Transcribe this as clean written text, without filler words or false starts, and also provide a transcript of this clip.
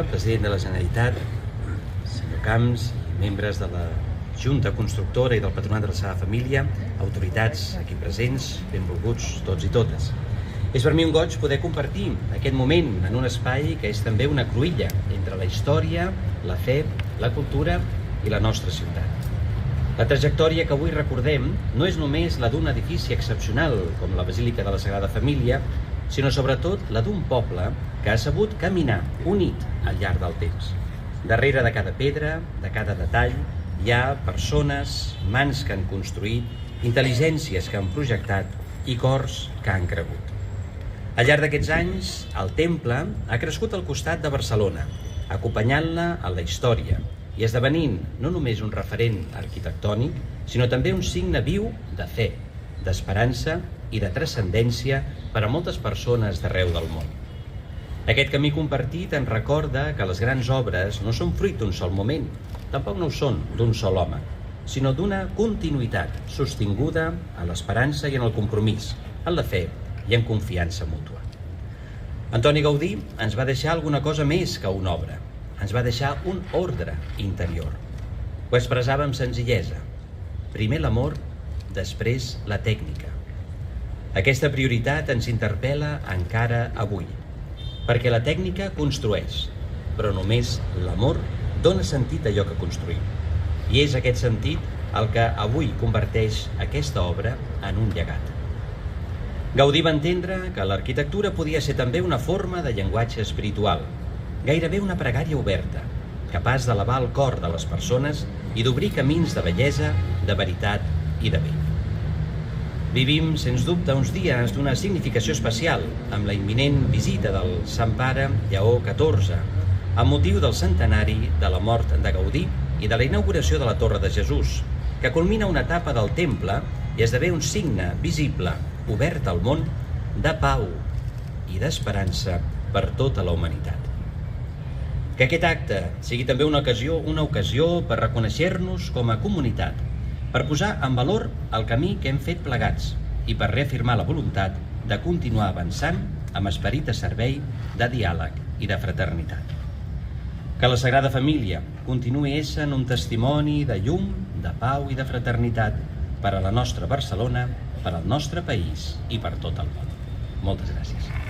President de la Generalitat, senyor Camps, i membres de la Junta Constructora i del Patronat de la Sagrada Família, autoritats aquí presents, benvolguts tots i totes. És per mi un goig poder compartir aquest moment en un espai que és també una cruïlla entre la història, la fe, la cultura i la nostra ciutat. La trajectòria que avui recordem no és només la d'un edifici excepcional com la Basílica de la Sagrada Família, sinó sobretot la d'un poble que ha sabut caminar unit al llarg del temps. Darrere de cada pedra, de cada detall, hi ha persones, mans que han construït, intel·ligències que han projectat i cors que han cregut. Al llarg d'aquests anys, el temple ha crescut al costat de Barcelona, acompanyant-la en la història i esdevenint no només un referent arquitectònic, sinó també un signe viu de fe, d'esperança i de transcendència per a moltes persones d'arreu del món. Aquest camí compartit ens recorda que les grans obres no són fruit d'un sol moment, tampoc no ho són d'un sol home, sinó d'una continuïtat sostinguda en l'esperança i en el compromís, en la fe i en confiança mútua. Antoni Gaudí ens va deixar alguna cosa més que una obra, ens va deixar un ordre interior. Ho expressava amb senzillesa. Primer l'amor, després la tècnica. Aquesta prioritat ens interpel·la encara avui, perquè la tècnica construeix, però només l'amor dona sentit a allò que construïm. I és aquest sentit el que avui converteix aquesta obra en un llegat. Gaudí va entendre que l'arquitectura podia ser també una forma de llenguatge espiritual, gairebé una pregària oberta, capaç d'elevar el cor de les persones i d'obrir camins de bellesa, de veritat i de bé. Vivim, sens dubte, uns dies d'una significació especial amb la imminent visita del Sant Pare Lleó XIV, amb motiu del centenari de la mort de Gaudí i de la inauguració de la Torre de Jesús, que culmina una etapa del temple i esdevé un signe visible, obert al món, de pau i d'esperança per tota la humanitat. Que aquest acte sigui també una ocasió per reconèixer-nos com a comunitat, per posar en valor el camí que hem fet plegats i per reafirmar la voluntat de continuar avançant amb esperit de servei, de diàleg i de fraternitat. Que la Sagrada Família continuï essent un testimoni de llum, de pau i de fraternitat per a la nostra Barcelona, per al nostre país i per tot el món. Moltes gràcies.